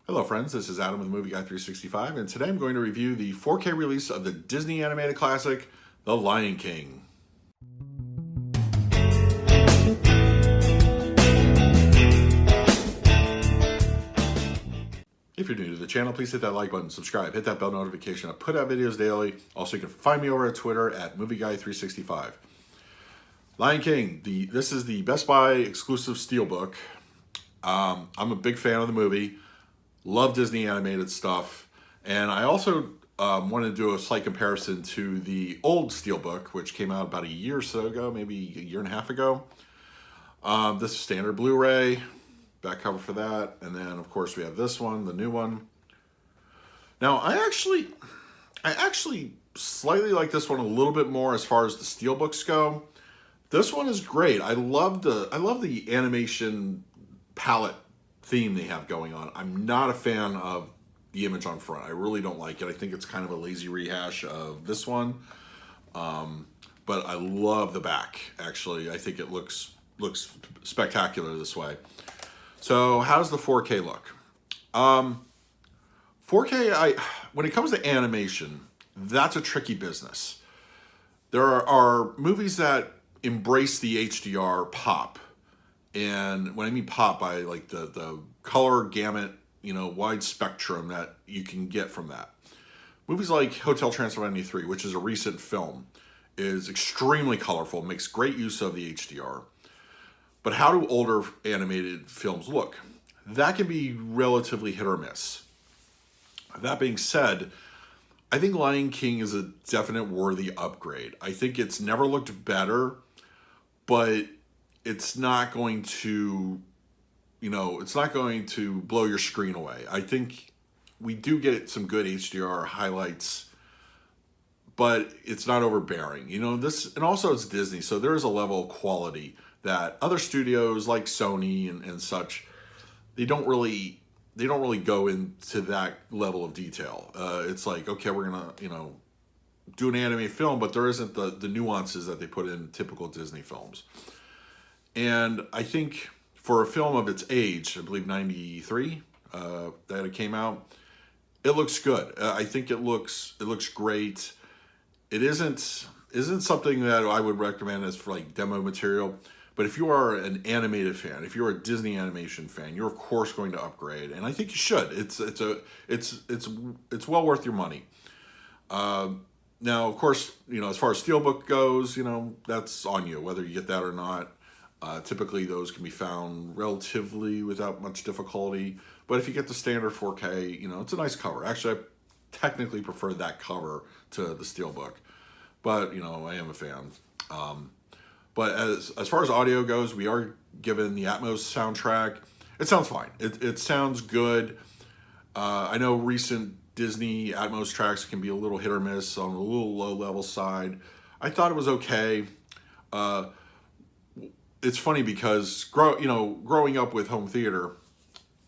Hello friends, this is Adam with Movie Guy 365, and today I'm going to review the 4K release of the Disney animated classic, The Lion King. If you're new to the channel, please hit that like button, subscribe, hit that bell notification. I put out videos daily. Also, you can find me over at Twitter at Movie Guy 365. Lion King, this is the Best Buy exclusive Steelbook. I'm a big fan of the movie. Love Disney animated stuff. And I also wanted to do a slight comparison to the old Steelbook, which came out about a year or so ago, maybe a year and a half ago. This is standard Blu-ray, back cover for that. And then, of course, we have this one, the new one. Now, I actually slightly like this one a little bit more as far as the Steelbooks go. This one is great. I love the animation palette theme they have going on. I'm not a fan of the image on front. I really don't like it. I think it's kind of a lazy rehash of this one. But I love the back, actually. I think it looks spectacular this way. So how does the 4K look? 4K, when it comes to animation, that's a tricky business. There are movies that embrace the HDR pop. And when I mean pop, I like the color gamut, wide spectrum that you can get from that. Movies like Hotel Transylvania 3, which is a recent film, is extremely colorful, makes great use of the HDR. But how do older animated films look? That can be relatively hit or miss. That being said, I think Lion King is a definite worthy upgrade. I think it's never looked better, but it's not going to, it's not going to blow your screen away. I think we do get some good HDR highlights, but it's not overbearing. And also it's Disney, so there is a level of quality that other studios like Sony and such, they don't really go into that level of detail. It's like, okay, we're gonna, do an anime film, but there isn't the nuances that they put in typical Disney films. And I think for a film of its age, I believe 93, that it came out, it looks good. I think it looks great. It isn't something that I would recommend as for like demo material. But if you are an animated fan, if you're a Disney animation fan, you're of course going to upgrade, and I think you should. It's well worth your money. Now, of course, as far as Steelbook goes, that's on you whether you get that or not. Typically, those can be found relatively without much difficulty. But if you get the standard 4K, it's a nice cover. Actually, I technically prefer that cover to the Steelbook. But, I am a fan. But as far as audio goes, we are given the Atmos soundtrack. It sounds fine. It sounds good. I know recent Disney Atmos tracks can be a little hit or miss on a little low-level side. I thought it was okay. It's funny because growing up with home theater,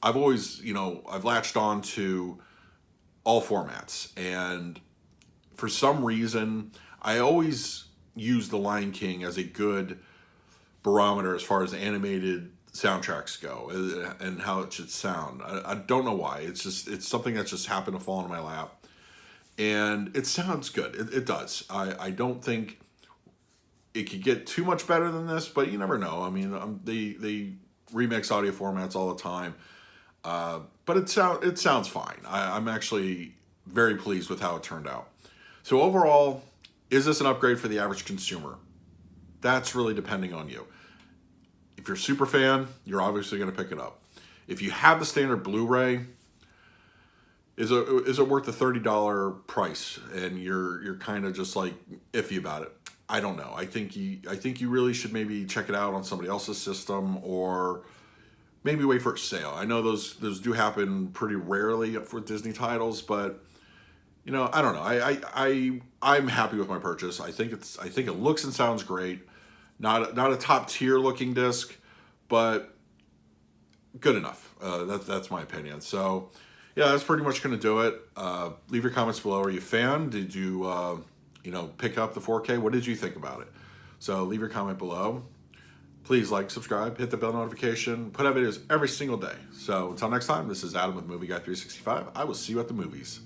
I've always I've latched on to all formats, and for some reason I always use The Lion King as a good barometer as far as animated soundtracks go and how it should sound. I don't know why. It's something that's just happened to fall into my lap, and it sounds good. It does. I don't think it could get too much better than this, but you never know. I mean, they remix audio formats all the time, but it sounds fine. I'm actually very pleased with how it turned out. So overall, is this an upgrade for the average consumer? That's really depending on you. If you're a super fan, you're obviously going to pick it up. If you have the standard Blu-ray, is it worth the $30 price? And you're kind of just like iffy about it. I don't know. I think you really should maybe check it out on somebody else's system, or maybe wait for a sale. I know those do happen pretty rarely for Disney titles, but I don't know. I'm happy with my purchase. I think it looks and sounds great. Not a top tier looking disc, but good enough. That's my opinion. So yeah, that's pretty much going to do it. Leave your comments below. Are you a fan? Did you pick up the 4K? What did you think about it? So leave your comment below. Please like, subscribe, hit the bell notification, put out videos every single day. So until next time, this is Adam with Movie Guy 365. I will see you at the movies.